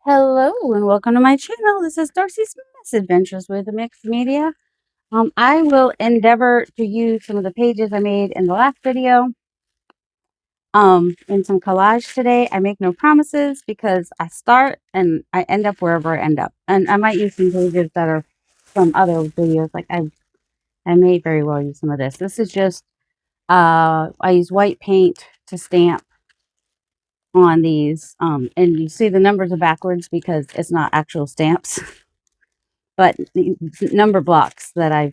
Hello and welcome to my channel. This is Darcy's Adventures with the Mixed Media. I will endeavor to use some of the pages I made in the last video in some collage today. I make no promises because I start and I end up wherever I end up. And I might use some pages that are from other videos. Like I may very well use some of this. This is just I use white paint to stamp on these. And you see the numbers are backwards because it's not actual stamps. But the number blocks that I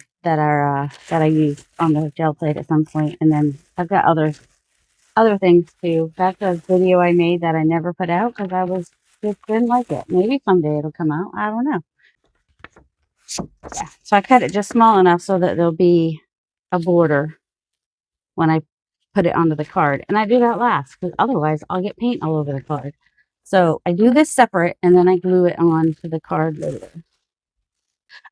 use on the gel plate at some point, and then I've got other things too. That's a video I made that I never put out because I was just didn't like it. Maybe someday it'll come out. I don't know. Yeah. So I cut it just small enough so that there'll be a border when I put it onto the card, and I do that last because otherwise I'll get paint all over the card. So I do this separate, and then I glue it onto the card later.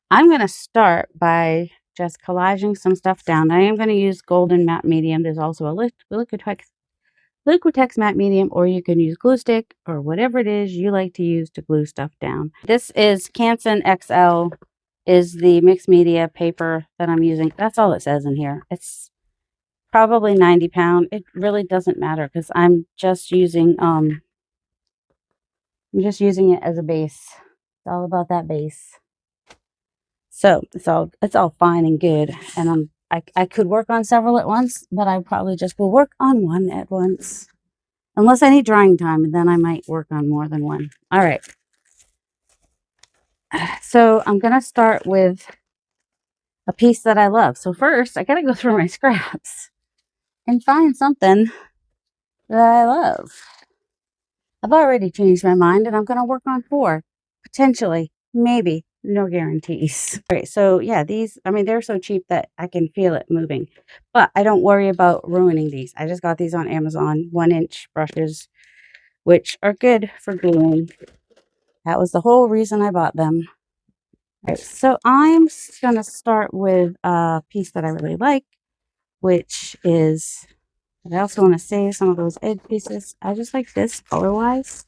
I'm going to start by just collaging some stuff down. I am going to use golden matte medium. There's also a Liquitex matte medium, or you can use glue stick or whatever it is you like to use to glue stuff down. This is Canson XL is the mixed media paper that I'm using. That's all it says in here. It's probably 90 pound. It really doesn't matter because I'm just using it as a base. It's all about that base. So it's all fine and good, and I could work on several at once, but I probably just will work on one at once, unless I need drying time, and then I might work on more than one. All right. So I'm gonna start with a piece that I love. So first, I gotta go through my scraps and find something that I love. I've already changed my mind, and I'm gonna work on 4, potentially, maybe. No guarantees. All right, so yeah, these, I mean, they're so cheap that I can feel it moving, but I don't worry about ruining these. I just got these on Amazon, 1-inch brushes, which are good for gluing. That was the whole reason I bought them. All right, so I'm gonna start with a piece that I really like, which is, I also want to save some of those edge pieces. I just like this color-wise.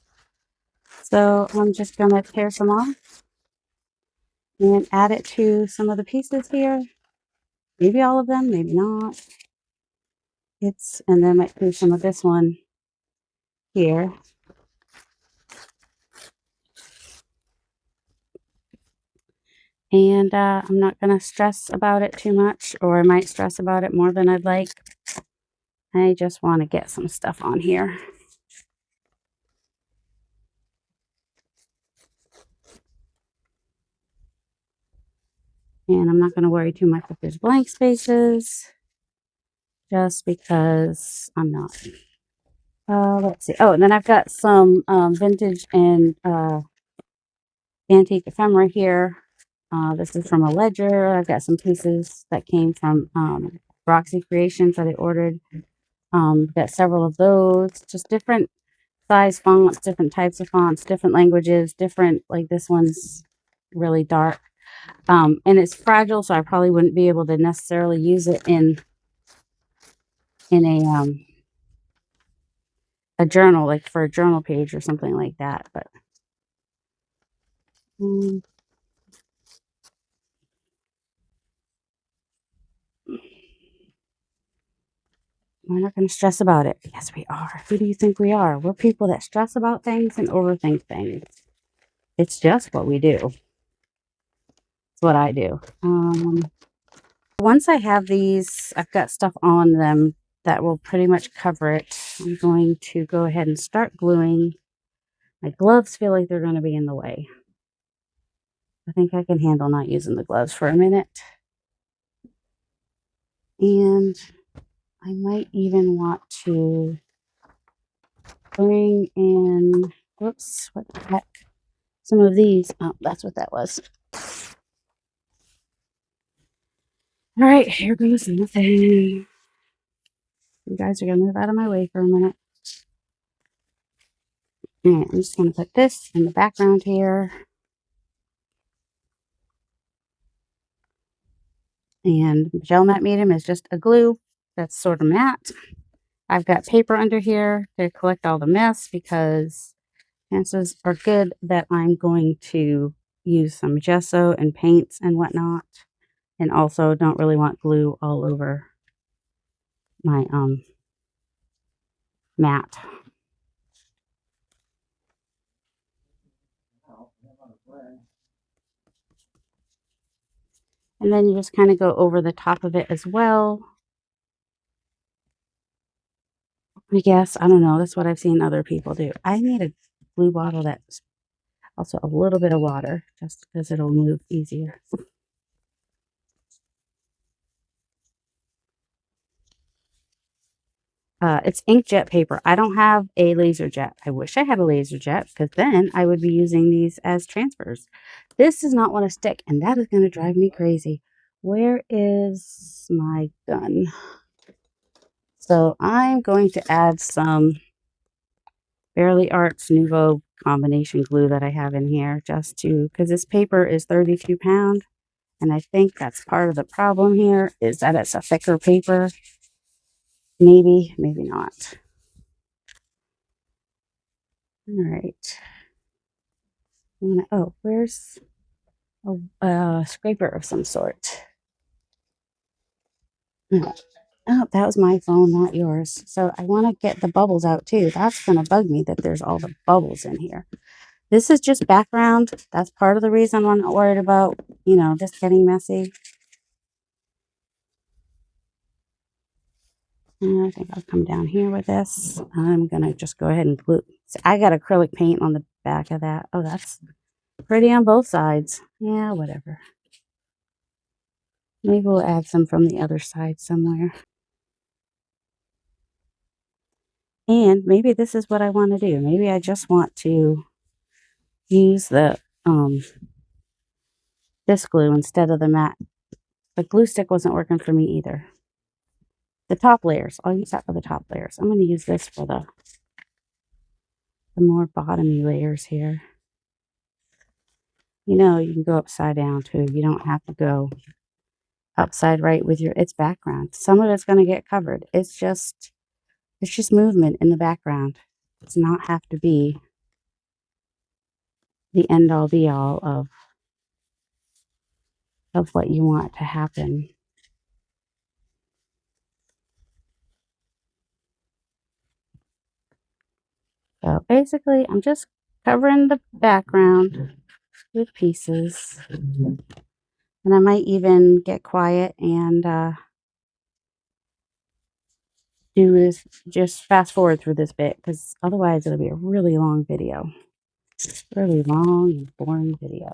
So I'm just gonna tear some off and add it to some of the pieces here. Maybe all of them, maybe not. And then I might do some of this one here. And I'm not going to stress about it too much, or I might stress about it more than I'd like. I just want to get some stuff on here. And I'm not going to worry too much if there's blank spaces, just because I'm not. Let's see. Oh, and then I've got some vintage and antique ephemera here. This is from a ledger. I've got some pieces that came from Roxy Creations that I ordered. Got several of those, just different size fonts, different types of fonts, different languages, different, like this one's really dark. And it's fragile, so I probably wouldn't be able to necessarily use it in a journal, like for a journal page or something like that. But we're not going to stress about it. Yes, we are. Who do you think we are? We're people that stress about things and overthink things. It's just what we do. It's what I do. Once I have these, I've got stuff on them that will pretty much cover it. I'm going to go ahead and start gluing. My gloves feel like they're going to be in the way. I think I can handle not using the gloves for a minute. And I might even want to bring in, whoops, what the heck? Some of these. Oh, that's what that was. All right, here goes nothing. You guys are going to move out of my way for a minute. And I'm just going to put this in the background here. And gel matte medium is just a glue that's sort of matte. I've got paper under here to collect all the mess because chances are good that I'm going to use some gesso and paints and whatnot. And also don't really want glue all over my mat. And then you just kind of go over the top of it as well. I guess, I don't know, that's what I've seen other people do. I need a glue bottle that's also a little bit of water, just because it'll move easier. It's inkjet paper. I don't have a laser jet. I wish I had a laser jet, because then I would be using these as transfers. This does not want to stick, and that is going to drive me crazy. Where is my gun? So I'm going to add some Barely Arts Nouveau combination glue that I have in here, just to, because this paper is 32 pound, and I think that's part of the problem here, is that it's a thicker paper. Maybe, maybe not. All right. Oh, where's a scraper of some sort? Oh, that was my phone, not yours. So I want to get the bubbles out too. That's going to bug me that there's all the bubbles in here. This is just background. That's part of the reason I'm not worried about, you know, this getting messy. And I think I'll come down here with this. I'm going to just go ahead and glue. So I got acrylic paint on the back of that. Oh, that's pretty on both sides. Yeah, whatever. Maybe we'll add some from the other side somewhere. And maybe this is what I want to do. Maybe I just want to use the this glue instead of the matte. The glue stick wasn't working for me either. The top layers. I'll use that for the top layers. I'm going to use this for the more bottomy layers here. You know, you can go upside down too. You don't have to go upside right with your, it's background. Some of it's going to get covered. It's just movement in the background. It does not have to be the end all be all of what you want to happen. So basically, I'm just covering the background with pieces. And I might even get quiet and do this, just fast forward through this bit, because otherwise it'll be a really long video. Really long and boring video.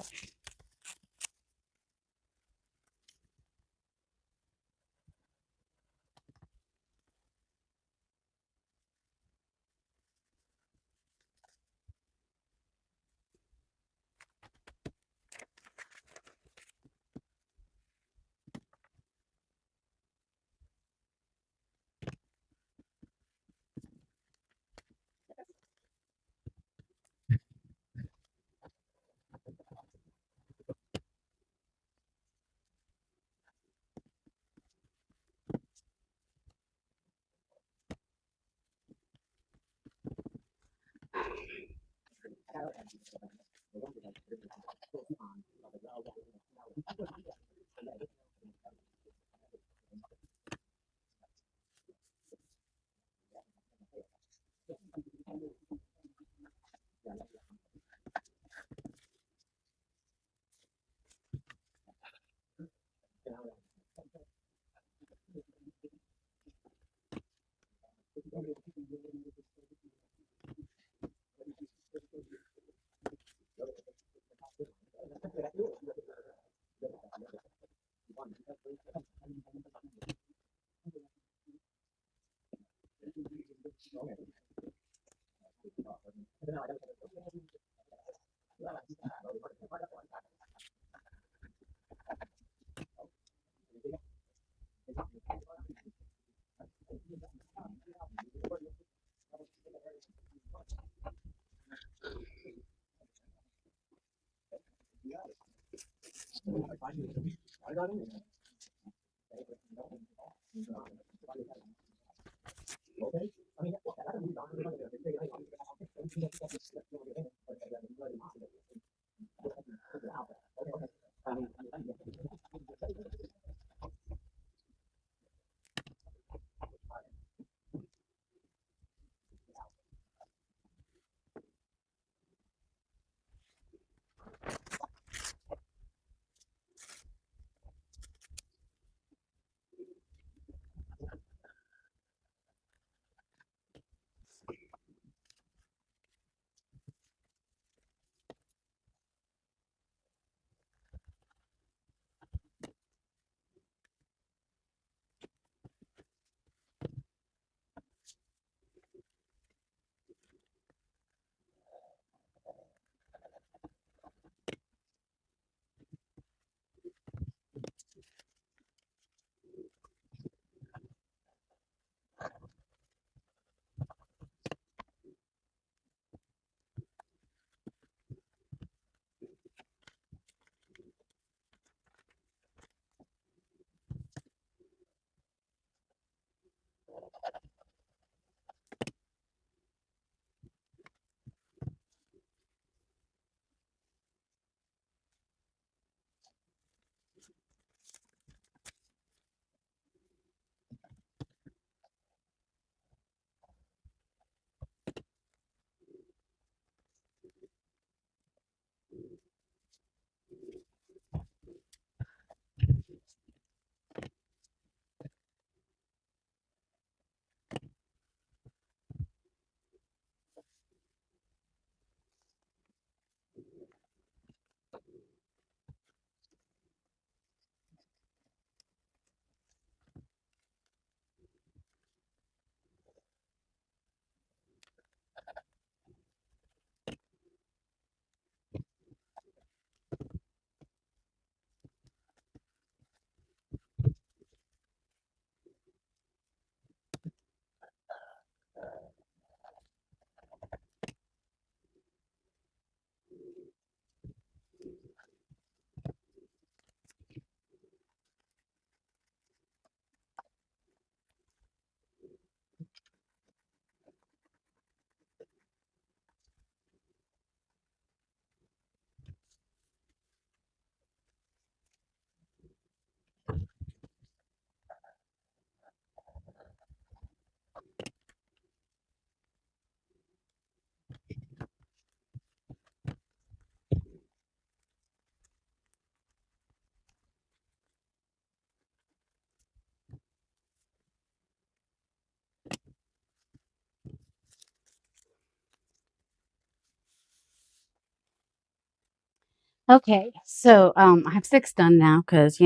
Okay, so I have 6 done now because,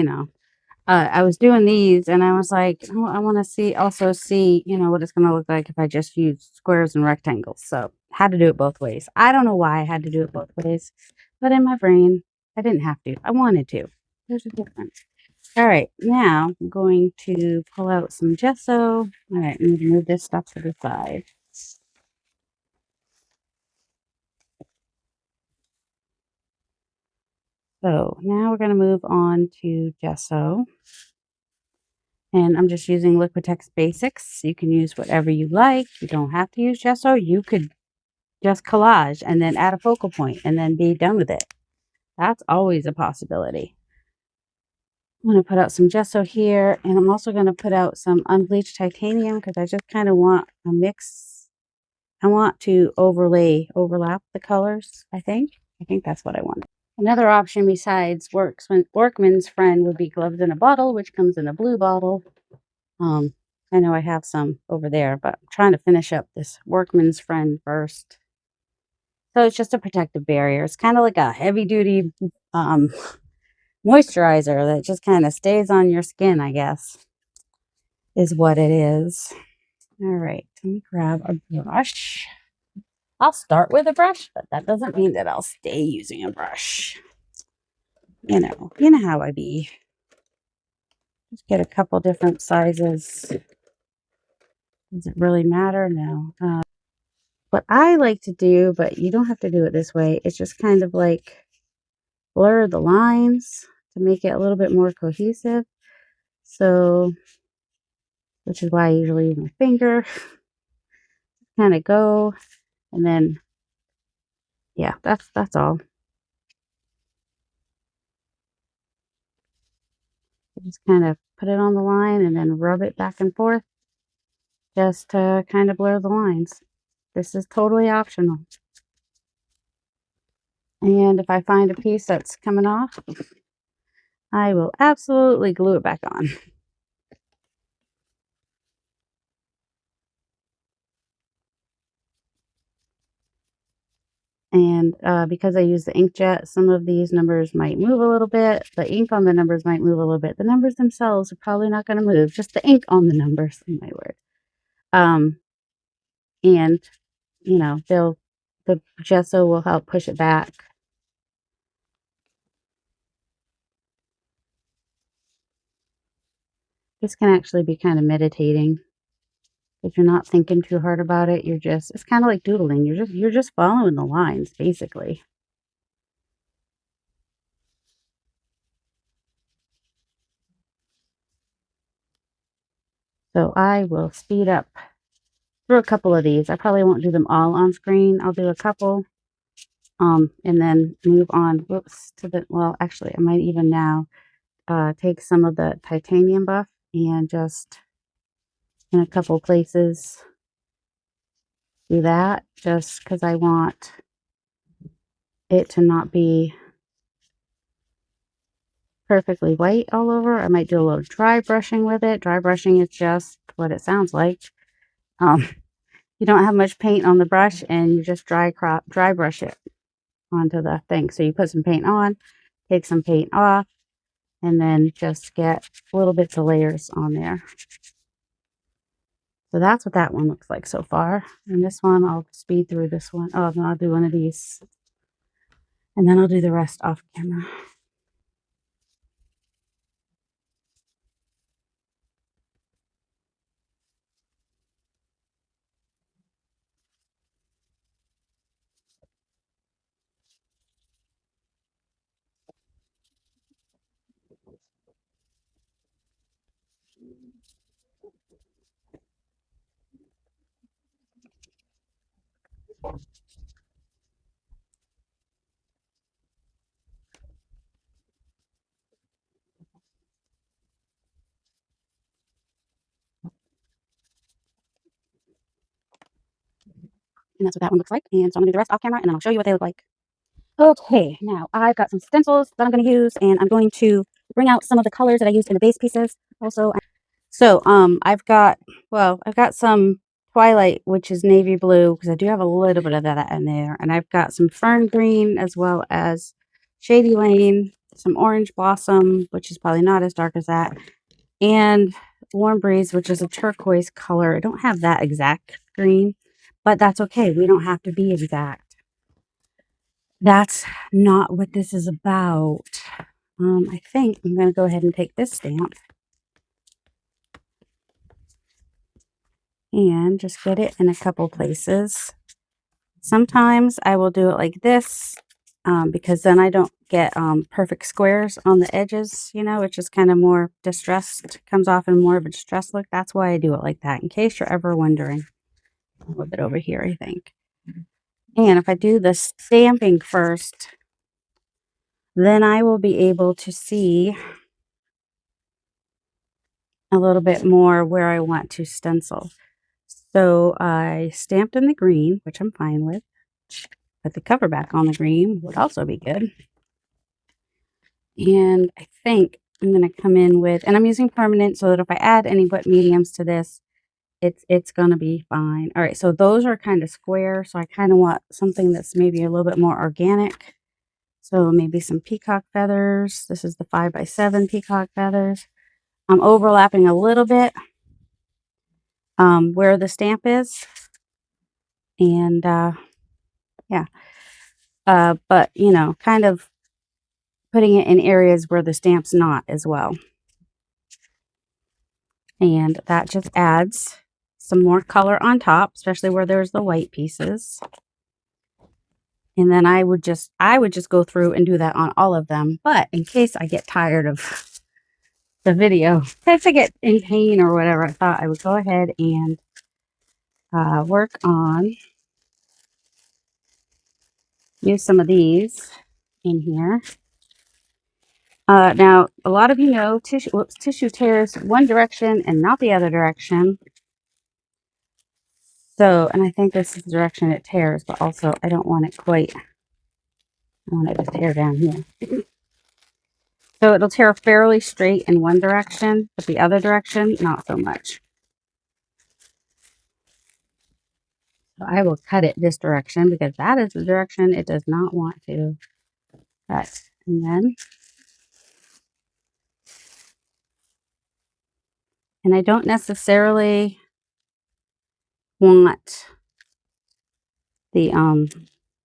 I was doing these and I was like, oh, I want to see, what it's going to look like if I just use squares and rectangles. So had to do it both ways. I don't know why I had to do it both ways, but in my brain, I didn't have to. I wanted to. There's a difference. All right, now I'm going to pull out some gesso. All right, I'm going to move this stuff to the side. So now we're going to move on to gesso. And I'm just using Liquitex Basics. You can use whatever you like. You don't have to use gesso. You could just collage and then add a focal point and then be done with it. That's always a possibility. I'm going to put out some gesso here, and I'm also going to put out some unbleached titanium because I just kind of want a mix. I want to overlap the colors, I think. I think that's what I want. Another option besides Workman's Friend would be Gloves in a Bottle, which comes in a blue bottle. I know I have some over there, but I'm trying to finish up this Workman's Friend first. So it's just a protective barrier. It's kind of like a heavy-duty moisturizer that just kind of stays on your skin, I guess, is what it is. All right, let me grab a brush. I'll start with a brush, but that doesn't mean that I'll stay using a brush. You know how I be. Just get a couple different sizes. Does it really matter? No. What I like to do, but you don't have to do it this way, it's just kind of like blur the lines to make it a little bit more cohesive. So, which is why I usually use my finger. Kind of go, and then Yeah, that's all. Just kind of put it on the line and then rub it back and forth just to kind of blur the lines. This is totally optional. And if I find a piece that's coming off, I will absolutely glue it back on. And because I use the inkjet, some of these numbers might move a little bit. The ink on the numbers might move a little bit. The numbers themselves are probably not going to move. Just the ink on the numbers, in my word. And you know, the gesso will help push it back. This can actually be kind of meditating. If you're not thinking too hard about it, it's kind of like doodling. You're just following the lines, basically. So I will speed up through a couple of these. I probably won't do them all on screen. I'll do a couple, and then move on, whoops, to the, well, actually, I might even now take some of the titanium buff and just in a couple places do that, just because I want it to not be perfectly white all over. I might do a little dry brushing with it. Dry brushing is just what it sounds like. You don't have much paint on the brush and you just dry brush it onto the thing. So you put some paint on, take some paint off, and then just get little bits of layers on there. So that's what that one looks like so far. And this one, I'll speed through this one. Oh, no, I'll do one of these. And then I'll do the rest off camera. And that's what that one looks like. And so I'm going to do the rest off camera and then I'll show you what they look like. Okay, now I've got some stencils that I'm going to use, and I'm going to bring out some of the colors that I used in the base pieces. Also, so I've got some Twilight, which is navy blue, because I do have a little bit of that in there, and I've got some fern green as well as Shady Lane, some orange blossom, which is probably not as dark as that, and Warm Breeze, which is a turquoise color. I don't have that exact green, but that's okay. We don't have to be exact. That's not what this is about. I think I'm going to go ahead and take this stamp and just get it in a couple places. Sometimes I will do it like this because then I don't get perfect squares on the edges, you know, it's just kind of more distressed, comes off in more of a distressed look. That's why I do it like that, in case you're ever wondering. A little bit over here, I think. And if I do the stamping first, then I will be able to see a little bit more where I want to stencil. So I stamped in the green, which I'm fine with. Put the cover back on the green would also be good. And I think I'm going to come in with, and I'm using permanent so that if I add any wet mediums to this, it's going to be fine. All right, so those are kind of square. So I kind of want something that's maybe a little bit more organic. So maybe some peacock feathers. This is the 5x7 peacock feathers. I'm overlapping a little bit where the stamp is. And yeah, but you know, kind of putting it in areas where the stamp's not as well. And that just adds some more color on top, especially where there's the white pieces. And then I would just go through and do that on all of them. But in case I get tired of the video, in case I get in pain or whatever, I thought I would go ahead and work on use some of these in here. Now, a lot of you know tissue tears one direction and not the other direction. So, and I think this is the direction it tears, but also I don't want it quite, I want it to tear down here. So it'll tear fairly straight in one direction, but the other direction, not so much. So I will cut it this direction because that is the direction it does not want to cut. And then, and I don't necessarily want the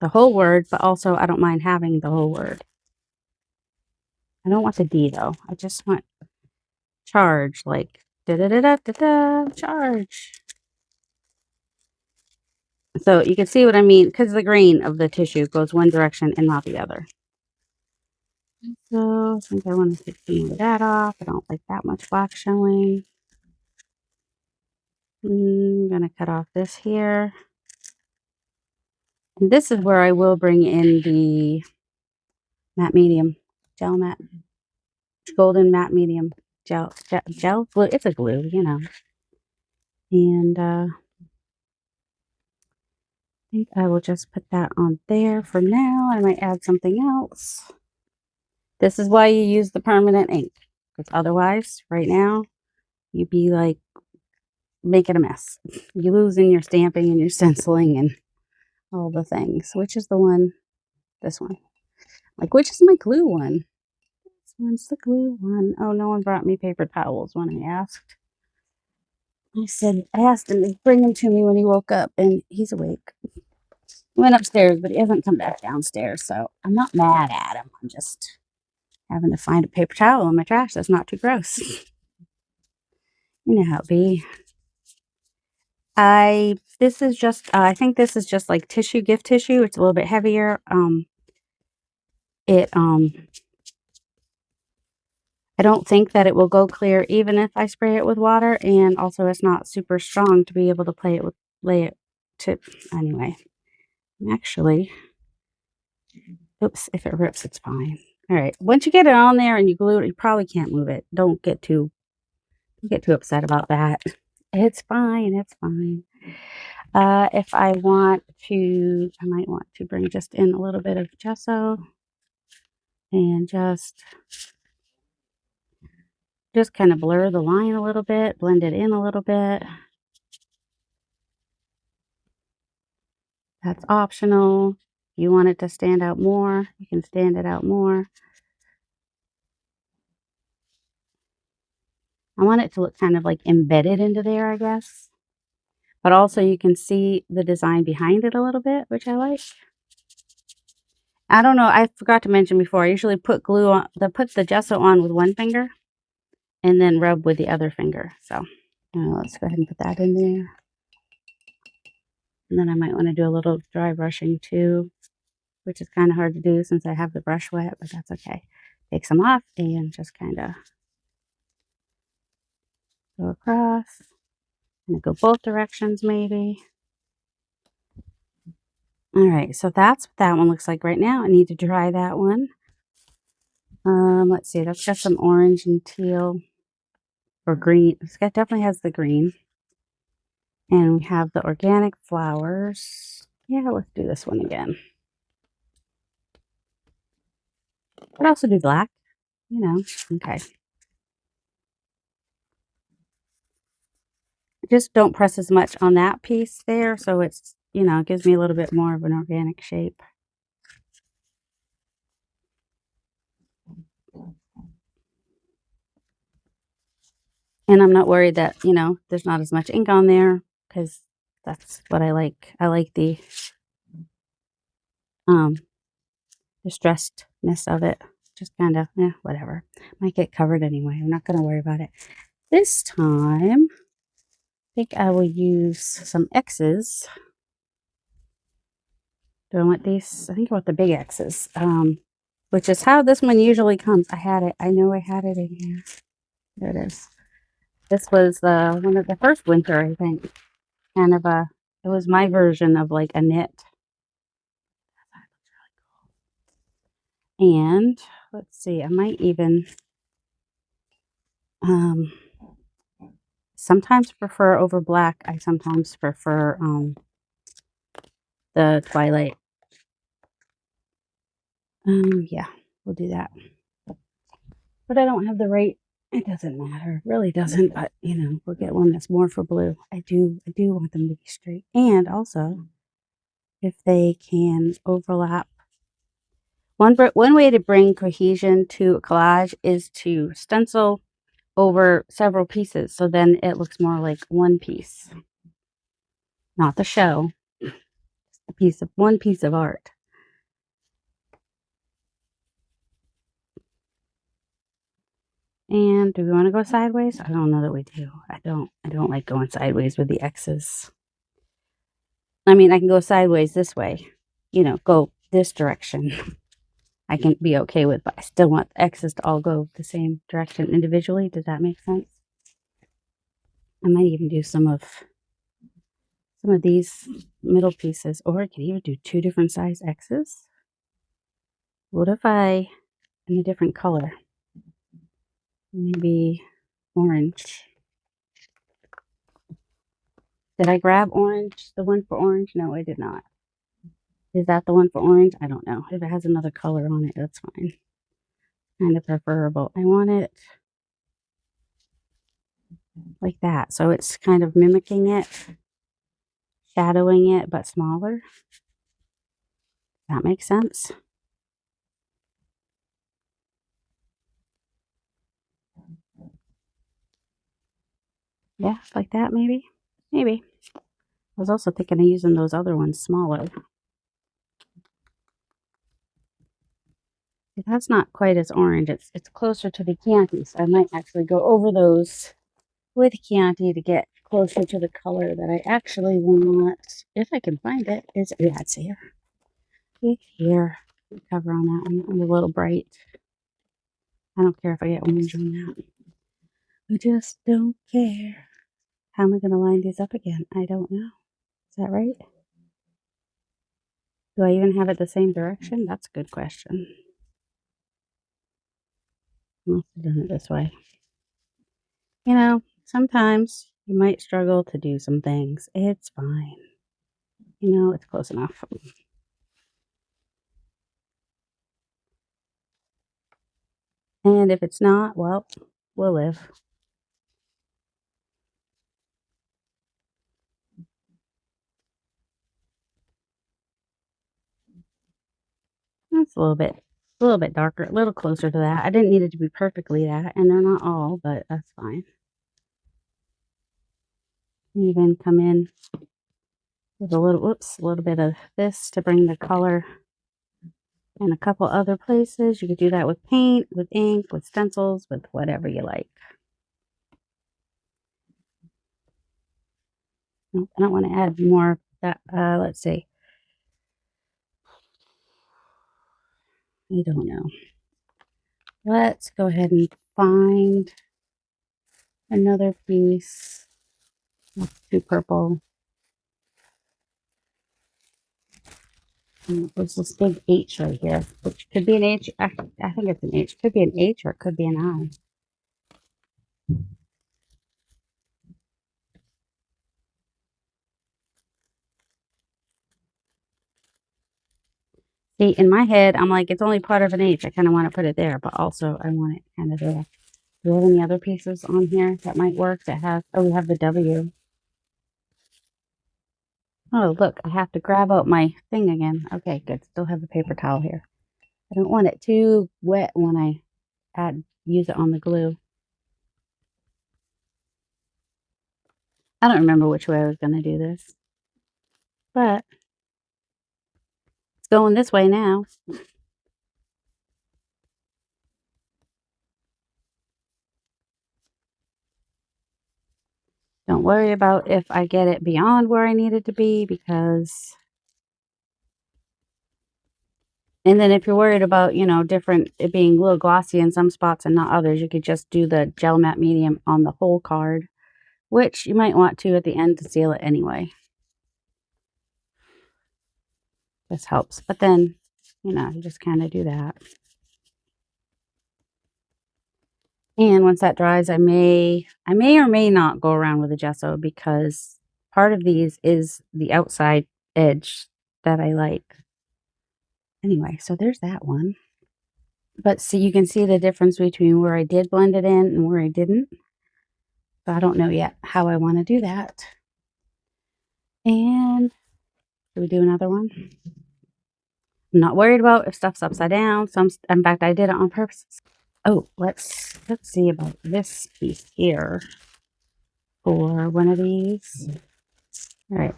whole word, but also I don't mind having the whole word. I don't want the D though. I just want charge, like da da da da da da charge. So you can see what I mean, because the grain of the tissue goes one direction and not the other. So I think I want to take some of that off. I don't like that much black showing. I'm going to cut off this here. And this is where I will bring in the matte medium, gel matte, golden matte medium, gel glue. It's a glue, you know. And I think I will just put that on there for now. I might add something else. This is why you use the permanent ink, because otherwise, right now, you'd be like making a mess. You losing your stamping and your stenciling and all the things. Which is the one? This one. Like, which is my glue one? This one's the glue one. Oh, no one brought me paper towels when I asked. I asked him to bring them to me when he woke up, and he's awake. He went upstairs, but he hasn't come back downstairs, so I'm not mad at him. I'm just having to find a paper towel in my trash that's not too gross. You know how it be. I think this is just like tissue, gift tissue. It's a little bit heavier. I don't think that it will go clear even if I spray it with water, and also it's not super strong to be able to lay it to, anyway. Actually, oops, if it rips, it's fine. All right, once you get it on there and you glue it, you probably can't move it. Don't get too upset about that. It's fine, it's fine. If I want to, I might want to bring just in a little bit of gesso and just kind of blur the line a little bit, blend it in a little bit. That's optional. If you want it to stand out more, you can stand it out more. I want it to look kind of like embedded into there, I guess. But also you can see the design behind it a little bit, which I like. I don't know, I forgot to mention before, I usually put put the gesso on with one finger and then rub with the other finger. So let's go ahead and put that in there. And then I might want to do a little dry brushing too, which is kind of hard to do since I have the brush wet, but that's okay. Take some off and just kind of go across. And go both directions maybe. All right, so that's what that one looks like right now. I need to dry that one. Let's see, that's got some orange and teal or green. It's got, definitely has the green. And we have the organic flowers. Yeah, let's do this one again. Could also do black, you know. Okay. Just don't press as much on that piece there, so it's, you know, it gives me a little bit more of an organic shape. And I'm not worried that, you know, there's not as much ink on there, because that's what I like. I like the distressedness of it. Just kind of, whatever. Might get covered anyway. I'm not going to worry about it. This time, I think I will use some X's. Do I want these? I think I want the big X's, which is how this one usually comes. I had it. I know I had it in here. There it is. This was one of the first winter, I think. Kind of it was my version of like a knit. And let's see, I might even sometimes prefer over black. I sometimes prefer the Twilight. Yeah, we'll do that. But I don't have the right, it doesn't matter. It really doesn't, but you know, we'll get one that's more for blue. I do want them to be straight. And also, if they can overlap. One way to bring cohesion to a collage is to stencil over several pieces, so then it looks more like one piece. Not the show, one piece of art. And do we want to go sideways? I don't know that we do. I don't like going sideways with the X's. I mean, I can go sideways this way, you know, go this direction. I can be okay with, but I still want the X's to all go the same direction individually. Does that make sense? I might even do some of these middle pieces, or I could even do 2 different size X's. What if I, in a different color, maybe orange? Did I grab orange? The one for orange? No, I did not. Is that the one for orange? I don't know. If it has another color on it, that's fine. Kind of preferable. I want it like that. So it's kind of mimicking it, shadowing it, but smaller. That makes sense. Yeah, like that maybe. Maybe. I was also thinking of using those other ones smaller. That's not quite as orange. It's closer to the Chianti, so I might actually go over those with Chianti to get closer to the color that I actually want. If I can find it, yeah, it's here. It's here. The cover on that one. I'm a little bright. I don't care if I get orange on that. I just don't care. How am I going to line these up again? I don't know. Is that right? Do I even have it the same direction? That's a good question. I must have done it this way. You know, sometimes you might struggle to do some things. It's fine. You know, it's close enough. And if it's not, well, we'll live. That's a little bit darker, a little closer to that. I didn't need it to be perfectly that, and they're not all, but that's fine. Even come in with a little bit of this to bring the color in a couple other places. You could do that with paint, with ink, with stencils, with whatever you like. Nope, I don't want to add more of that. Let's see. I don't know. Let's go ahead and find another piece. Let's do purple. There's this big H right here, which could be an H. I think it's an H. Could be an H or it could be an I. See, in my head, I'm like, it's only part of an H. I kind of want to put it there, but also I want it kind of there. Do we have any other pieces on here that might work that have, oh, we have the W. Oh, look, I have to grab out my thing again. Okay, good. Still have the paper towel here. I don't want it too wet when I use it on the glue. I don't remember which way I was going to do this, but it's going this way now. Don't worry about if I get it beyond where I need it to be, because... And then if you're worried about, you know, it being a little glossy in some spots and not others, you could just do the gel matte medium on the whole card, which you might want to at the end to seal it anyway. This helps. But then, you know, you just kind of do that. And once that dries, I may or may not go around with the gesso because part of these is the outside edge that I like. Anyway, so there's that one. But see, you can see the difference between where I did blend it in and where I didn't. So I don't know yet how I want to do that. And should we do another one? I'm not worried about if stuff's upside down. In fact, I did it on purpose. Oh, let's see about this piece here for one of these. All right.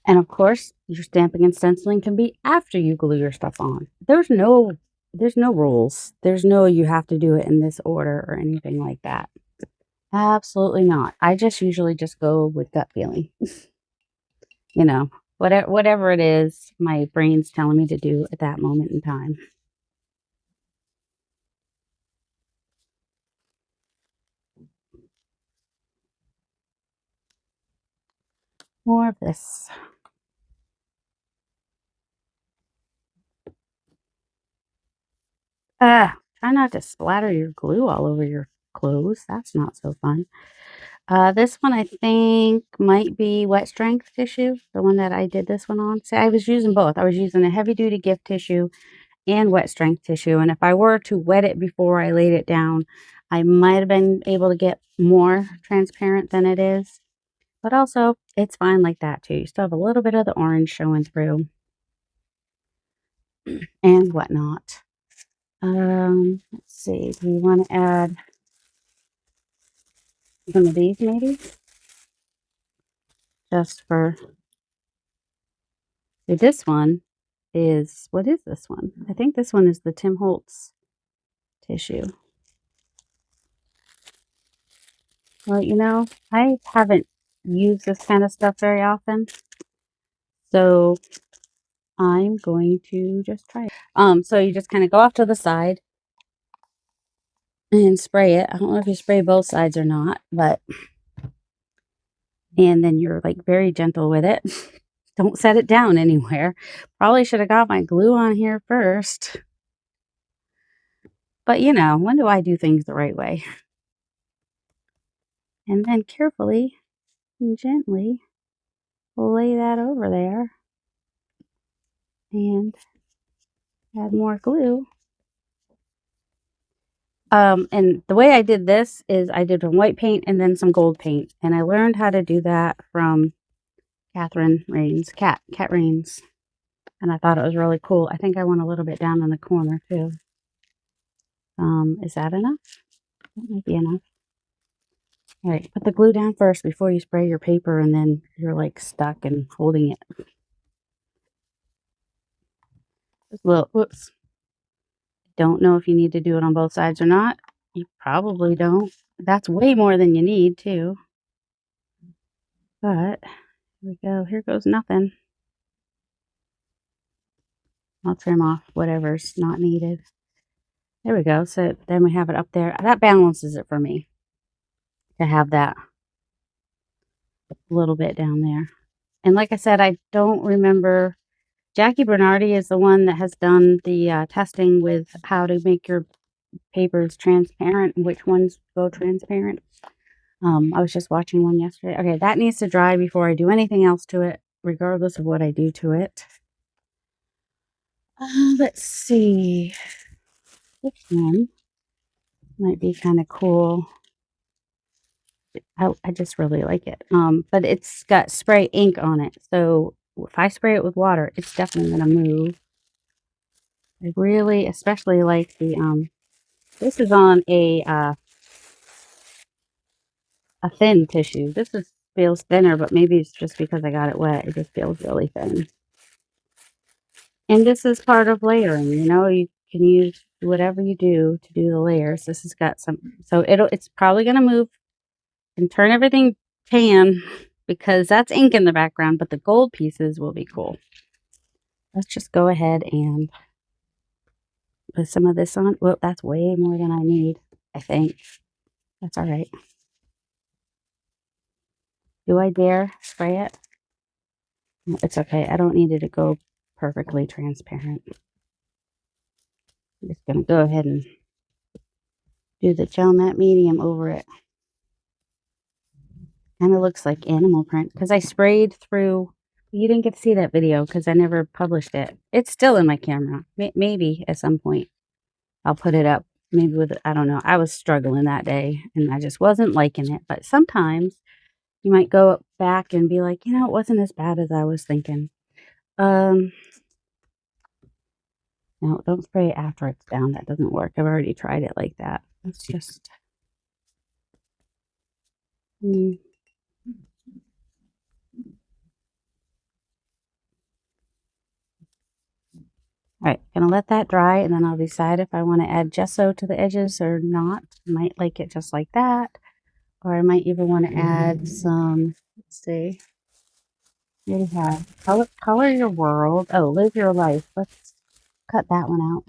And of course, your stamping and stenciling can be after you glue your stuff on. There's no rules. There's no you have to do it in this order or anything like that. Absolutely not. I just usually just go with gut feeling. You know, whatever it is my brain's telling me to do at that moment in time. More of this. Try not to splatter your glue all over your clothes. That's not so fun. This one I think might be wet strength tissue, the one that I did this one on. See, I was using both. I was using a heavy duty gift tissue and wet strength tissue. And if I were to wet it before I laid it down, I might have been able to get more transparent than it is. But also, it's fine like that too. You still have a little bit of the orange showing through and whatnot. Let's see. Do we want to add some of these maybe? Just for... See, this one is... What is this one? I think this one is the Tim Holtz tissue. Well, you know, I haven't used this kind of stuff very often. So I'm going to just try it. So you just kind of go off to the side and spray it. I don't know if you spray both sides or not, but... And then you're like very gentle with it. Don't set it down anywhere. Probably should have got my glue on here first. But you know, when do I do things the right way? And then carefully and gently lay that over there and add more glue. And the way I did this is I did some white paint and then some gold paint. And I learned how to do that from Catherine Rains, Cat Rains. And I thought it was really cool. I think I want a little bit down in the corner too. Is that enough? That might be enough. All right, put the glue down first before you spray your paper, and then you're like stuck and holding it. Just a little, whoops. Don't know if you need to do it on both sides or not. You probably don't. That's way more than you need too. But here we go. Here goes nothing. I'll trim off whatever's not needed. There we go. So then we have it up there. That balances it for me to have that little bit down there. And like I said, I don't remember. Jackie Bernardi is the one that has done the testing with how to make your papers transparent and which ones go transparent. I was just watching one yesterday. Okay, that needs to dry before I do anything else to it, regardless of what I do to it. Let's see. This one might be kind of cool. I just really like it. But it's got spray ink on it. So if I spray it with water, it's definitely going to move. I really especially like the, this is on a thin tissue. Feels thinner, but maybe it's just because I got it wet. It just feels really thin. And this is part of layering, you know, you can use whatever you do to do the layers. This has got some, so it's probably going to move and turn everything tan because that's ink in the background, but the gold pieces will be cool. Let's just go ahead and put some of this on. Well, that's way more than I need, I think. That's all right. Do I dare spray it? It's okay. I don't need it to go perfectly transparent. I'm just going to go ahead and do the gel matte medium over it. Kind of looks like animal print because I sprayed through. You didn't get to see that video because I never published it. It's still in my camera. Maybe at some point I'll put it up. Maybe with, I don't know. I was struggling that day and I just wasn't liking it. But sometimes you might go back and be like, it wasn't as bad as I was thinking. No, don't spray it after it's down. That doesn't work. I've already tried it like that. It's just... All right, gonna let that dry and then I'll decide if I want to add gesso to the edges or not. I might like it just like that. Or I might even want to add some, let's see. What do we have? Color your world. Oh, live your life. Let's cut that one out.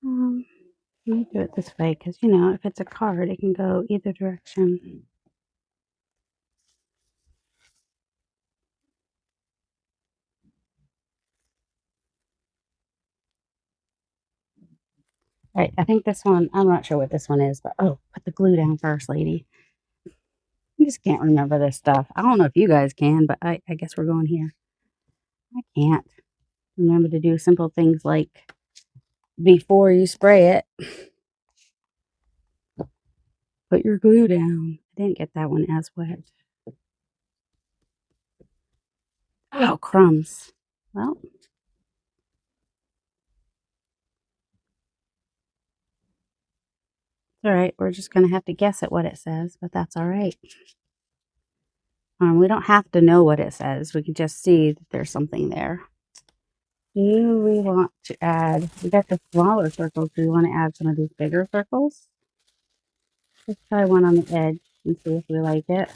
Let me do it this way because, if it's a card, it can go either direction. All right, I think this one, I'm not sure what this one is, but put the glue down first, lady. I just can't remember this stuff. I don't know if you guys can, but I guess we're going here. I can't remember to do simple things like before you spray it, put your glue down. I didn't get that one as wet. Oh, crumbs. Well, it's all right. We're just going to have to guess at what it says, but that's all right. We don't have to know what it says. We can just see that there's something there. Do we want to add, we got the smaller circles. Do we want to add some of these bigger circles? Let's try one on the edge and see if we like it.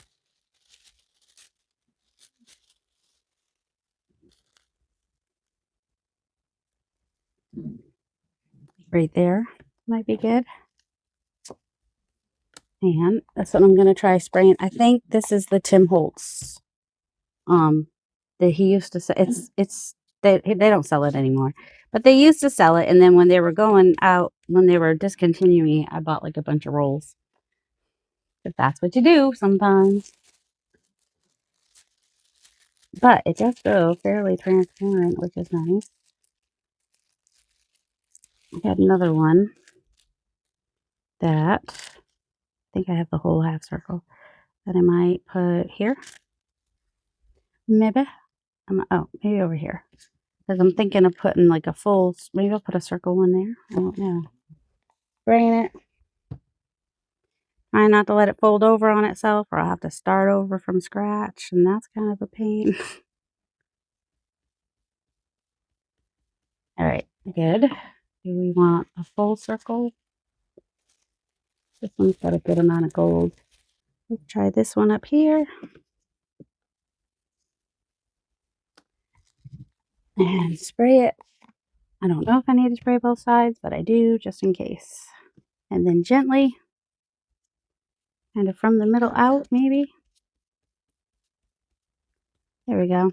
Right there might be good. And that's what I'm going to try spraying. I think this is the Tim Holtz that he used to say. They don't sell it anymore, but they used to sell it. And then when they were going out, when they were discontinuing, I bought like a bunch of rolls. If that's what you do sometimes. But it does go fairly transparent, which is nice. I had another one that I think I have the whole half circle that I might put here. Maybe. Maybe over here. Because I'm thinking of putting like a full, maybe I'll put a circle in there. I don't know. Spraying it. Trying not to let it fold over on itself or I'll have to start over from scratch. And that's kind of a pain. All right, good. Do we want a full circle? This one's got a good amount of gold. Let's try this one up here. And spray it. I don't know if I need to spray both sides, but I do just in case. And then gently, kind of from the middle out, maybe. There we go. All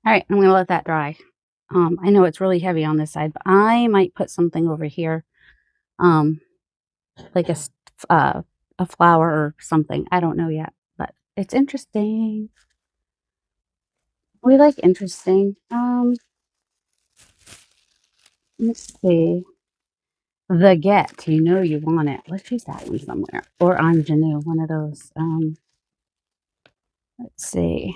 right, I'm going to let that dry. I know it's really heavy on this side, but I might put something over here, like a flower or something. I don't know yet, but it's interesting. We like interesting. Let's see. The Get, you want it. Let's use that one somewhere. Or Ingenue, one of those. Let's see.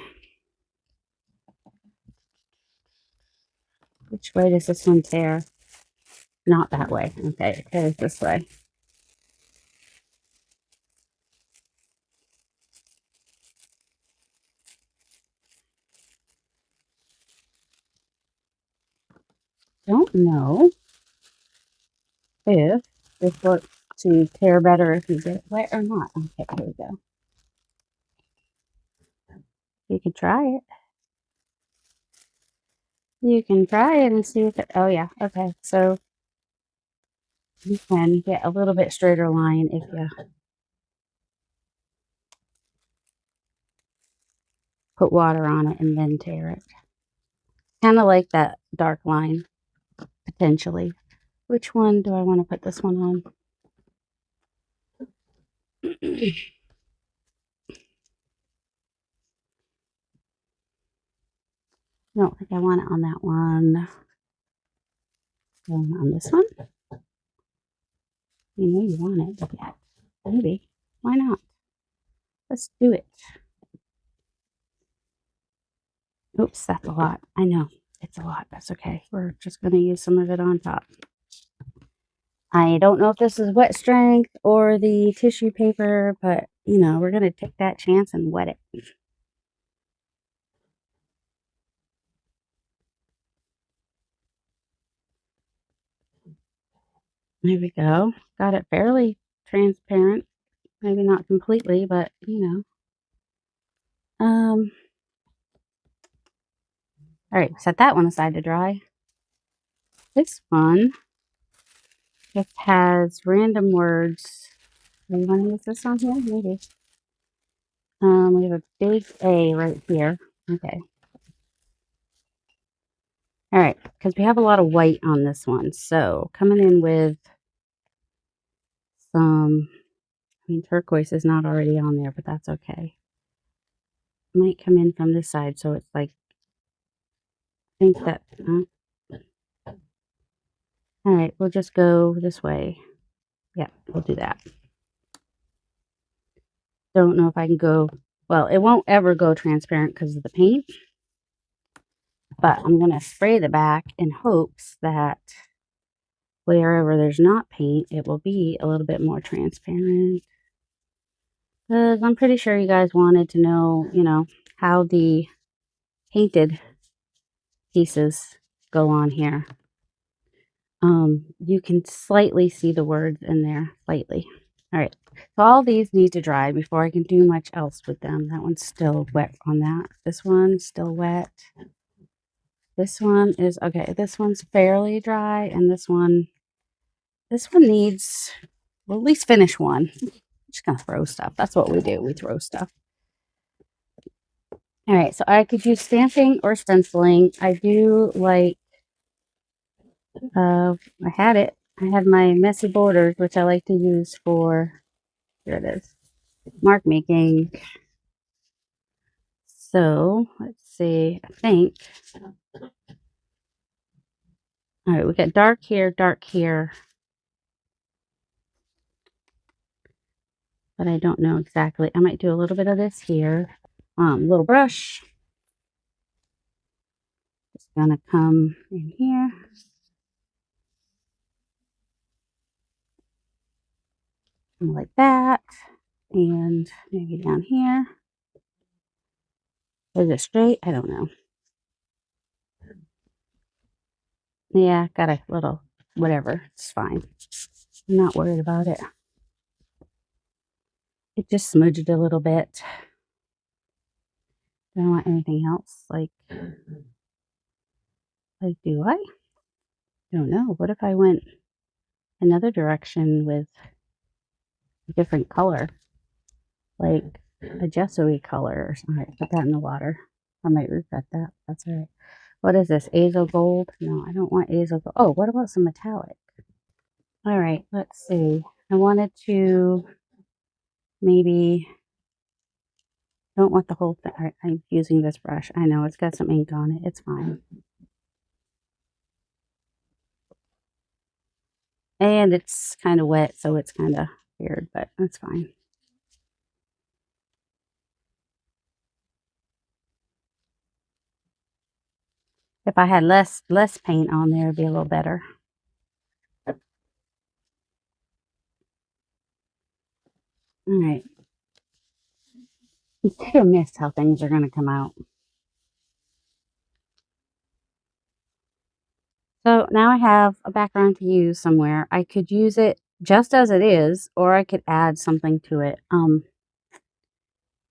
Which way does this one tear? Not that way. Okay, it tears this way. Don't know if this works to tear better if you get it wet or not. Okay, here we go. You can try it. You can try it and see if it, oh yeah, okay. So you can get a little bit straighter line if you put water on it and then tear it. Kind of like that dark line, potentially. Which one do I want to put this one on? No, I think I want it on that one. On this one? You know you want it, but yeah, maybe. Why not? Let's do it. Oops, that's a lot. I know. It's a lot. That's okay. We're just going to use some of it on top. I don't know if this is wet strength or the tissue paper, but, you know, we're going to take that chance and wet it. There we go. Got it fairly transparent. Maybe not completely, but, you know. All right, set that one aside to dry. This one just has random words. Do you want to use this on here? Maybe. We have a big A right here. Okay. All right, because we have a lot of white on this one. So coming in with some, I mean, turquoise is not already on there, but that's okay. Might come in from this side, so it's like, I think that, all right, we'll just go this way. Yeah, we'll do that. Don't know if I can go, well, it won't ever go transparent because of the paint, but I'm going to spray the back in hopes that wherever there's not paint, it will be a little bit more transparent. Because I'm pretty sure you guys wanted to know, you know, how the painted pieces go on here. You can slightly see the words in there, slightly. All right, so all these need to dry before I can do much else with them. That one's still wet on that. This one's still wet. This one is, okay, this one's fairly dry, and this one needs, well, at least finish one. I'm just gonna throw stuff. That's what we do. We throw stuff. All right, so I could use stamping or stenciling. I do like, I had my messy borders, which I like to use for, here it is, mark making. So let's see, I think, all right, we got dark here, but I don't know exactly. I might do a little bit of this here. Little brush. Just gonna come in here. Like that. And maybe down here. Is it straight? I don't know. Yeah, got a little whatever. It's fine. I'm not worried about it. It just smudged a little bit. Don't want anything else. Like, do I? Don't know. What if I went another direction with a different color? Like a gesso-y color or something. Put that in the water. I might regret that. That's all right. What is this? Azo gold? No, I don't want azo gold. Oh, what about some metallic? All right, let's see. I wanted to maybe, don't want the whole thing. I'm using this brush. I know it's got some ink on it. It's fine. And it's kind of wet, so it's kind of weird, but that's fine. If I had less paint on there, it'd be a little better. All right. It's hit or miss how things are going to come out. So now I have a background to use somewhere. I could use it just as it is, or I could add something to it.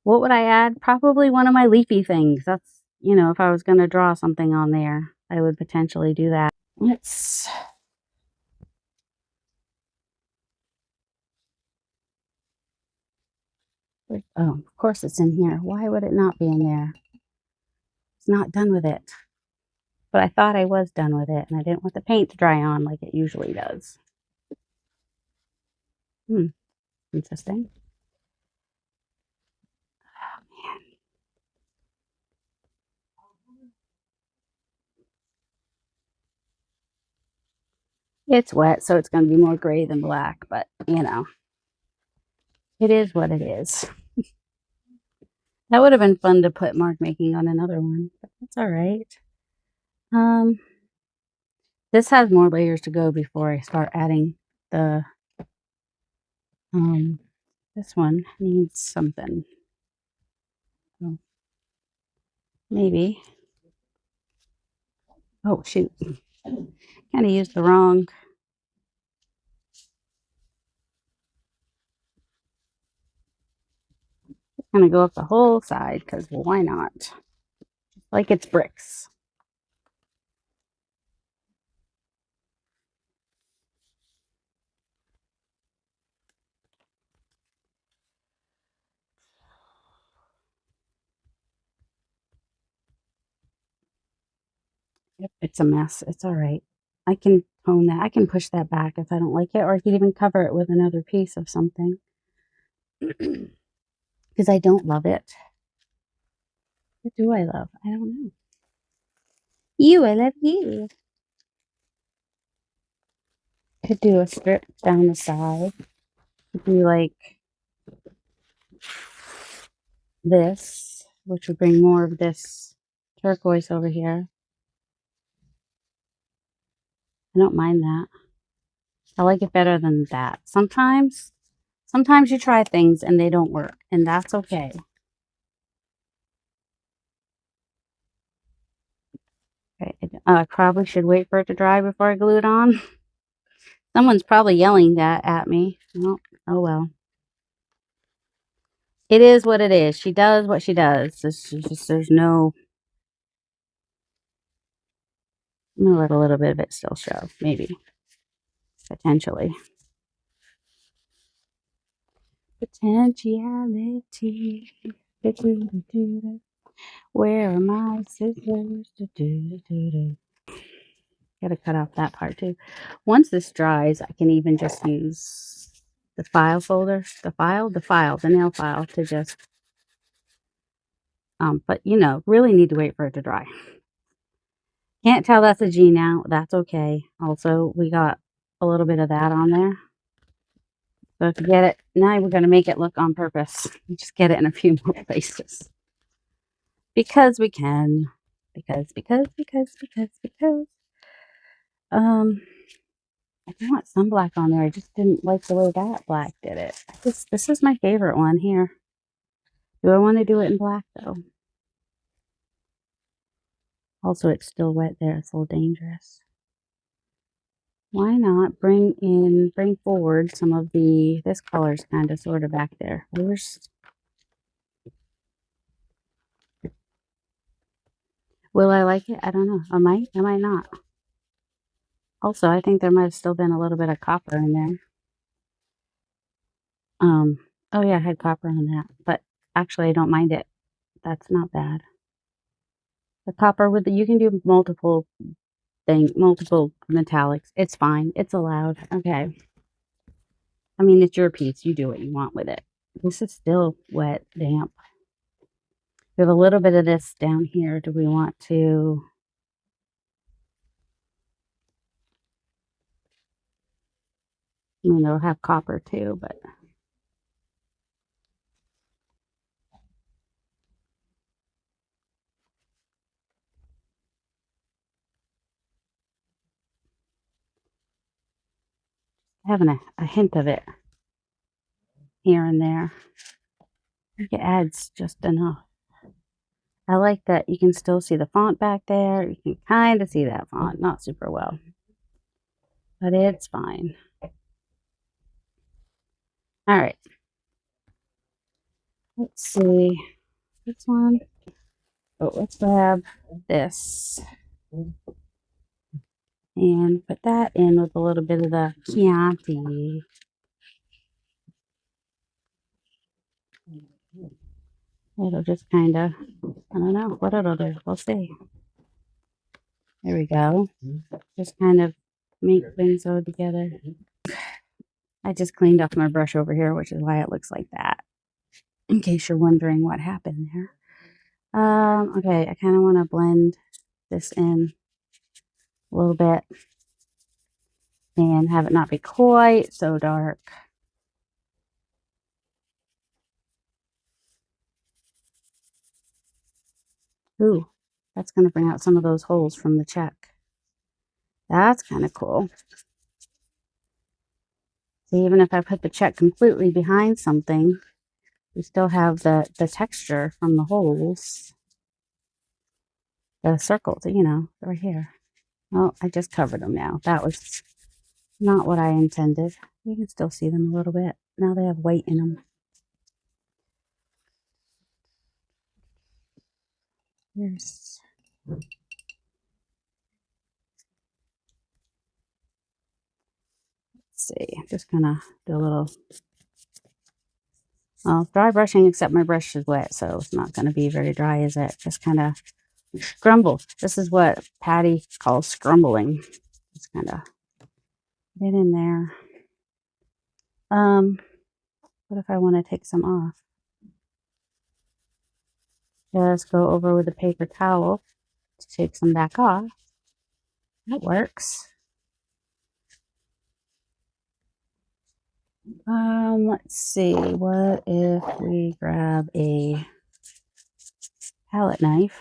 What would I add? Probably one of my leafy things. That's, you know, if I was going to draw something on there, I would potentially do that. Let's, oh, of course it's in here. Why would it not be in there? It's not done with it. but I thought I was done with it, and I didn't want the paint to dry on like it usually does. Interesting. It's wet, so it's going to be more gray than black, but you know, it is what it is. That would have been fun to put mark making on another one, but that's all right. This has more layers to go before I start adding the, this one needs something. Oh, maybe. Oh, shoot. Kind of used the wrong. Gonna go up the whole side because, well, why not? Like it's bricks. Yep, it's a mess. It's all right. I can tone that. I can push that back if I don't like it, or I could even cover it with another piece of something. Because I don't love it. What do I love? I don't know. You, I love you. Could do a strip down the side. Could do like this, which would bring more of this turquoise over here. I don't mind that. I like it better than that. Sometimes you try things and they don't work, and that's okay. Okay, I probably should wait for it to dry before I glue it on. Someone's probably yelling that at me. Oh well. It is what it is. She does what she does. There's no. I'm gonna let a little bit of it still show, maybe, potentially. Potentiality. Where are my scissors? Gotta cut off that part too. Once this dries, I can even just use the file folder, the nail file to just, but you know, really need to wait for it to dry. Can't tell that's a G now. That's okay. Also, we got a little bit of that on there. So to get it, now we're going to make it look on purpose. Just get it in a few more places. Because we can. Because. I do want some black on there. I just didn't like the way that black did it. This is my favorite one here. Do I want to do it in black though? Also, it's still wet there. It's a little dangerous. Why not bring forward some of this color's kind of sort of back there. Will I like it? I don't know. I might not. Also, I think there might have still been a little bit of copper in there. Oh yeah, I had copper on that, but actually I don't mind it. That's not bad. The copper you can do multiple metallics. It's fine. It's allowed. Okay. I mean, it's your piece. You do what you want with it. This is still wet, damp. We have a little bit of this down here. Do we want to? I mean, it'll have copper too, but having a hint of it here and there. I think it adds just enough. I like that you can still see the font back there. You can kind of see that font, not super well, but it's fine. All right. Let's see. This one. Oh, let's grab this and put that in with a little bit of the Chianti. It'll just kind of, I don't know what it'll do. We'll see. There we go. Just kind of make things go together. I just cleaned off my brush over here, which is why it looks like that. In case you're wondering what happened there. Okay, I kind of want to blend this in a little bit and have it not be quite so dark. Ooh, that's going to bring out some of those holes from the check. That's kind of cool. So even if I put the check completely behind something, we still have the texture from the holes. The circles, you know, right here. Oh, I just covered them now. That was not what I intended. You can still see them a little bit. Now they have white in them. Let's see. I'm just gonna do a little dry brushing, except my brush is wet, so it's not gonna be very dry, is it? Just kind of scrumble. This is what Patty calls scrumbling. Just kind of get in there. What if I want to take some off? Just go over with a paper towel to take some back off. That works. Let's see. What if we grab a palette knife?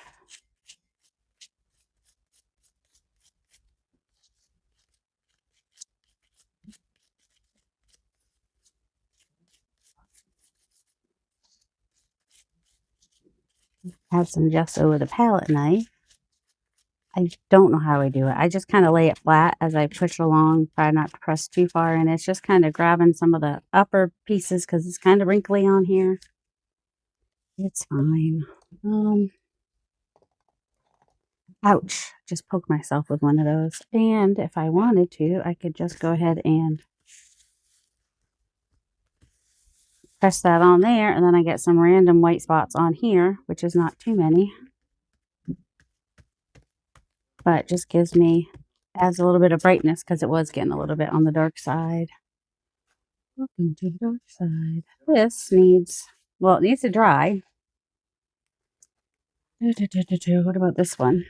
Have some gesso with a palette knife. I don't know how I do it. I just kind of lay it flat as I push along, try not to press too far, and it's just kind of grabbing some of the upper pieces because it's kind of wrinkly on here. It's fine. Ouch, just poked myself with one of those. And if I wanted to, I could just go ahead and press that on there, and then I get some random white spots on here, which is not too many. But just gives me, adds a little bit of brightness because it was getting a little bit on the dark side. Welcome to the dark side. This needs, well, it needs to dry. What about this one?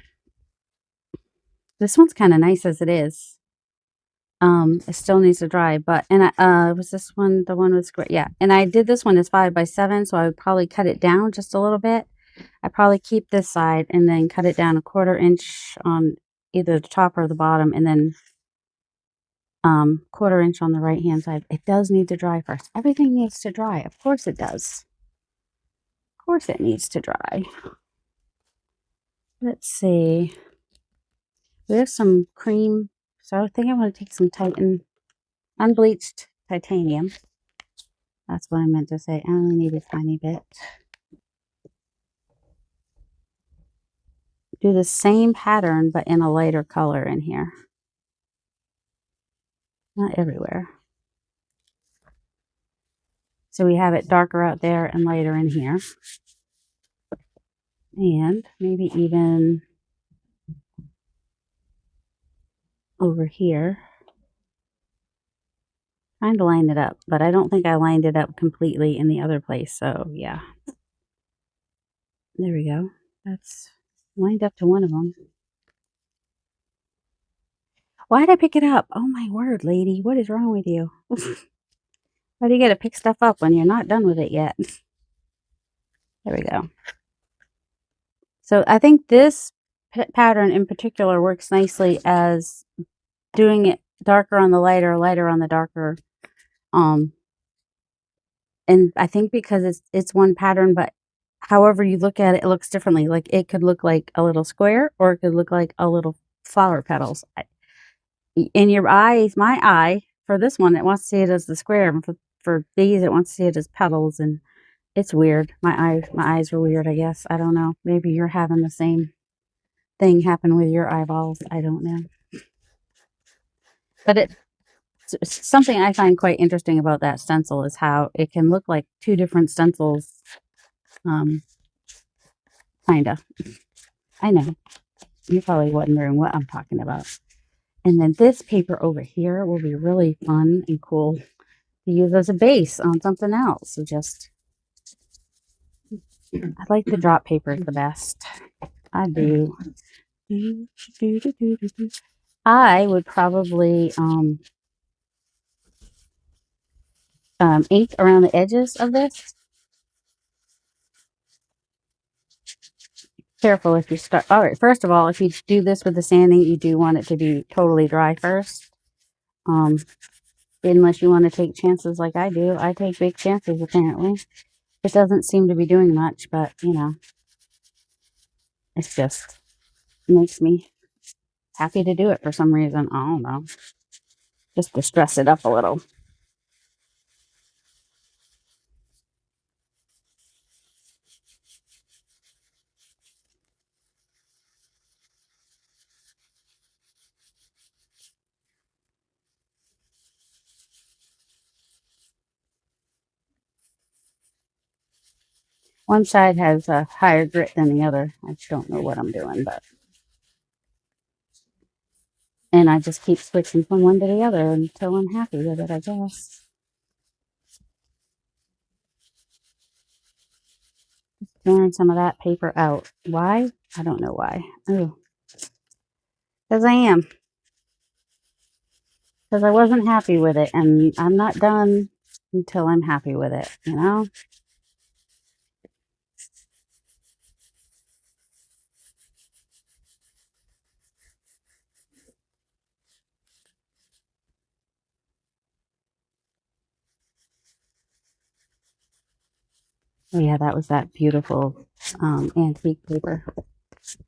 This one's kind of nice as it is. It still needs to dry, but, and was this one, the one with square? Yeah, and I did this one as 5x7, so I would probably cut it down just a little bit. I probably keep this side and then cut it down 1/4 inch on either the top or the bottom, and then 1/4 inch on the right hand side. It does need to dry first. Everything needs to dry. Of course it does. Of course it needs to dry. Let's see. We have some cream, so I think I'm going to take some unbleached titanium. That's what I meant to say. I only need a tiny bit. Do the same pattern, but in a lighter color in here. Not everywhere. So we have it darker out there and lighter in here. And maybe even over here. Trying to line it up, but I don't think I lined it up completely in the other place. So yeah. There we go. That's lined up to one of them. Why did I pick it up? Oh my word, lady. What is wrong with you? Why do you get to pick stuff up when you're not done with it yet? There we go. So I think this pattern in particular works nicely as doing it darker on the lighter, lighter on the darker. And I think because it's one pattern, but however you look at it, it looks differently. Like it could look like a little square, or it could look like a little flower petals. In your eyes, my eye, for this one, it wants to see it as the square. And for these, it wants to see it as petals. And it's weird. My eyes are weird, I guess. I don't know. Maybe you're having the same thing happen with your eyeballs. I don't know. But it's something I find quite interesting about that stencil is how it can look like two different stencils. Kinda. I know. You're probably wondering what I'm talking about. And then this paper over here will be really fun and cool to use as a base on something else. So just, I like the drop papers the best. I do. I would probably ink around the edges of this. Careful if you start. All right, first of all, if you do this with the sanding, you do want it to be totally dry first. Unless you want to take chances like I do. I take big chances, apparently. It doesn't seem to be doing much, but, you know, it's just makes me happy to do it for some reason. I don't know. Just to stress it up a little. One side has a higher grit than the other. I just don't know what I'm doing, but. And I just keep switching from one to the other until I'm happy with it, I guess. Throwing some of that paper out. Why? I don't know why. Oh, because I am. Because I wasn't happy with it, and I'm not done until I'm happy with it, you know? Oh yeah, that was that beautiful antique paper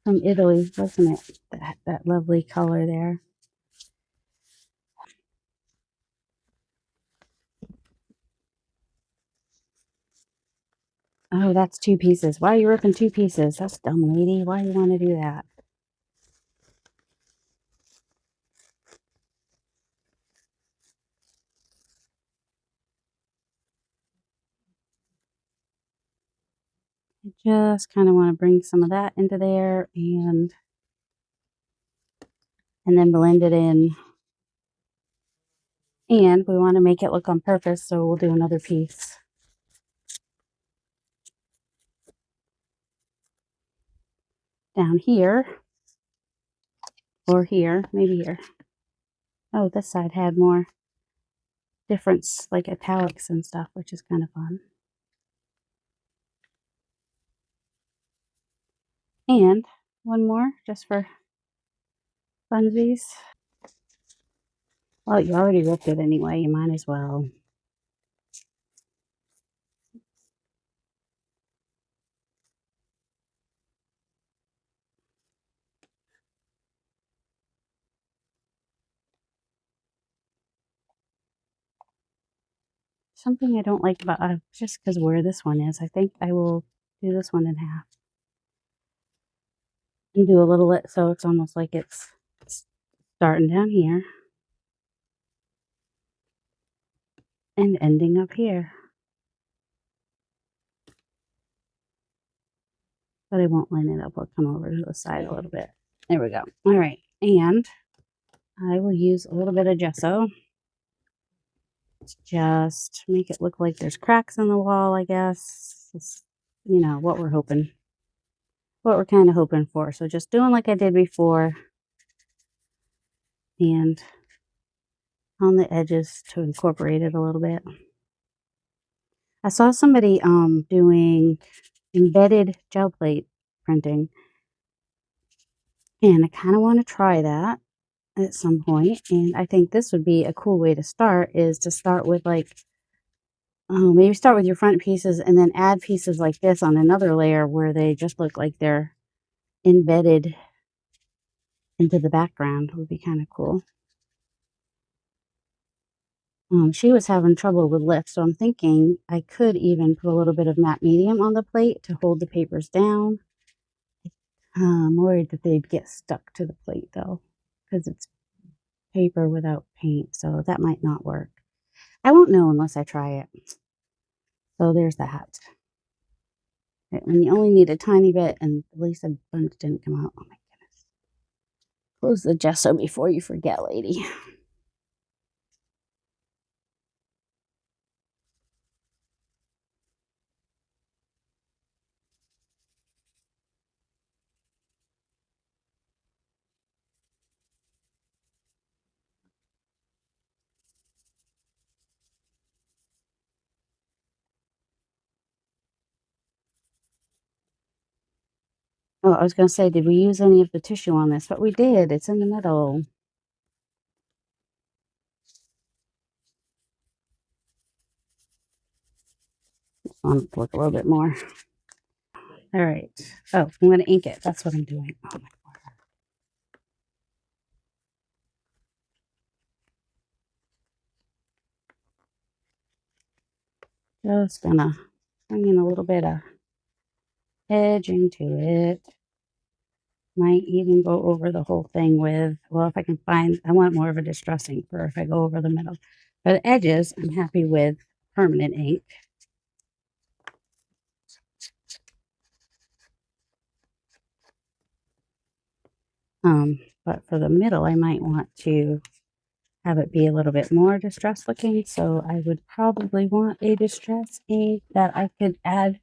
from Italy, wasn't it? That lovely color there. Oh, that's 2 pieces. Why are you ripping 2 pieces? That's dumb, lady. Why do you want to do that? I just kind of want to bring some of that into there and then blend it in. And we want to make it look on purpose, so we'll do another piece. Down here. Or here. Maybe here. Oh, this side had more difference, like italics and stuff, which is kind of fun. And one more, just for funsies. Well, you already ripped it anyway. You might as well. Something I don't like about, just because where this one is, I think I will do this one in half. And do a little, so it's almost like it's starting down here. And ending up here. But I won't line it up. I'll come over to the side a little bit. There we go. All right. And I will use a little bit of gesso. Just make it look like there's cracks in the wall, I guess. It's, you know, what we're hoping. What we're kind of hoping for. So just doing like I did before. And on the edges to incorporate it a little bit. I saw somebody doing embedded gel plate printing. And I kind of want to try that at some point. And I think this would be a cool way to start, is to start with like, maybe start with your front pieces and then add pieces like this on another layer where they just look like they're embedded into the background. Would be kind of cool. She was having trouble with lift, so I'm thinking I could even put a little bit of matte medium on the plate to hold the papers down. I'm worried that they'd get stuck to the plate though, because it's paper without paint, so that might not work. I won't know unless I try it. So there's that. When you only need a tiny bit, and at least a bunch didn't come out. Oh my goodness. Close the gesso before you forget, lady. Oh, I was going to say, did we use any of the tissue on this? But we did. It's in the middle. Just want to look a little bit more. All right. Oh, I'm going to ink it. That's what I'm doing. Oh my God. Just going to bring in a little bit of edging to it. Might even go over the whole thing with, well, if I can find, I want more of a distressing for if I go over the middle. For the edges, I'm happy with permanent ink. But for the middle, I might want to have it be a little bit more distressed looking. So I would probably want a distress ink that I could add,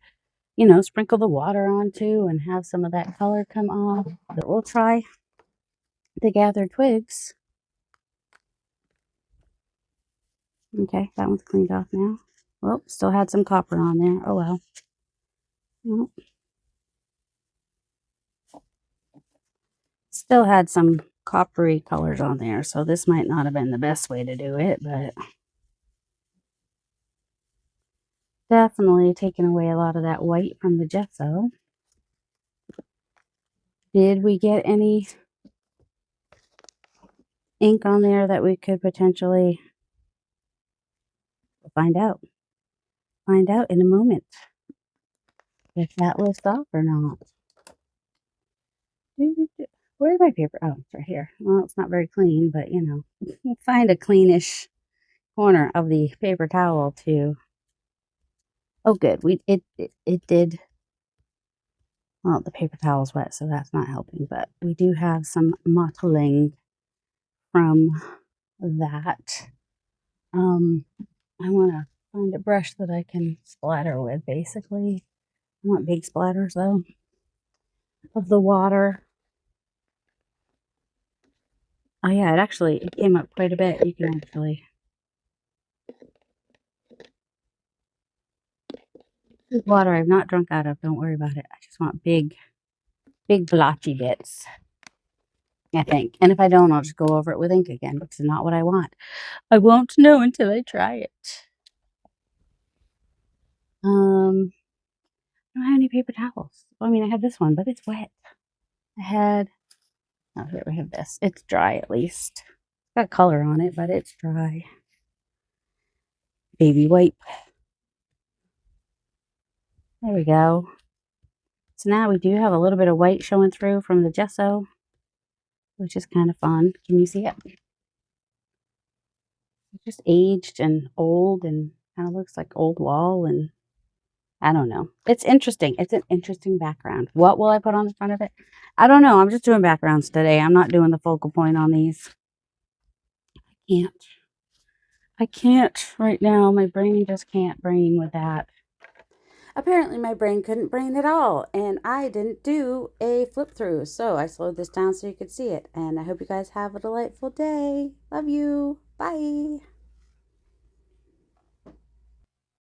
you know, sprinkle the water onto and have some of that color come off. But we'll try the gathered twigs. Okay, that one's cleaned off now. Well, still had some copper on there. Oh well. Nope. Still had some coppery colors on there, so this might not have been the best way to do it, but definitely taking away a lot of that white from the gesso. Did we get any ink on there that we could potentially find out? Find out in a moment if that was off or not. Where's my paper? Oh, it's right here. Well, it's not very clean, but you know, find a cleanish corner of the paper towel to. Oh, good. It did. Well, the paper towel's wet, so that's not helping. But we do have some mottling from that. I want to find a brush that I can splatter with. Basically, I want big splatters though of the water. Oh yeah, it came up quite a bit. You can actually. This water I've not drunk out of. Don't worry about it. I just want big blotchy bits, I think. And if I don't, I'll just go over it with ink again, which is not what I want. I won't know until I try it. I don't have any paper towels. Well, I mean, I have this one, but it's wet. Oh, here we have this. It's dry at least. It's got color on it, but it's dry. Baby wipe. There we go. So now we do have a little bit of white showing through from the gesso, which is kind of fun. Can you see it? It's just aged and old and kind of looks like old wall, and I don't know. It's interesting. It's an interesting background. What will I put on the front of it? I don't know. I'm just doing backgrounds today. I'm not doing the focal point on these. I can't right now. My brain just can't brain with that. Apparently my brain couldn't brain at all, and I didn't do a flip through, so I slowed this down so you could see it. And I hope you guys have a delightful day. Love you. Bye.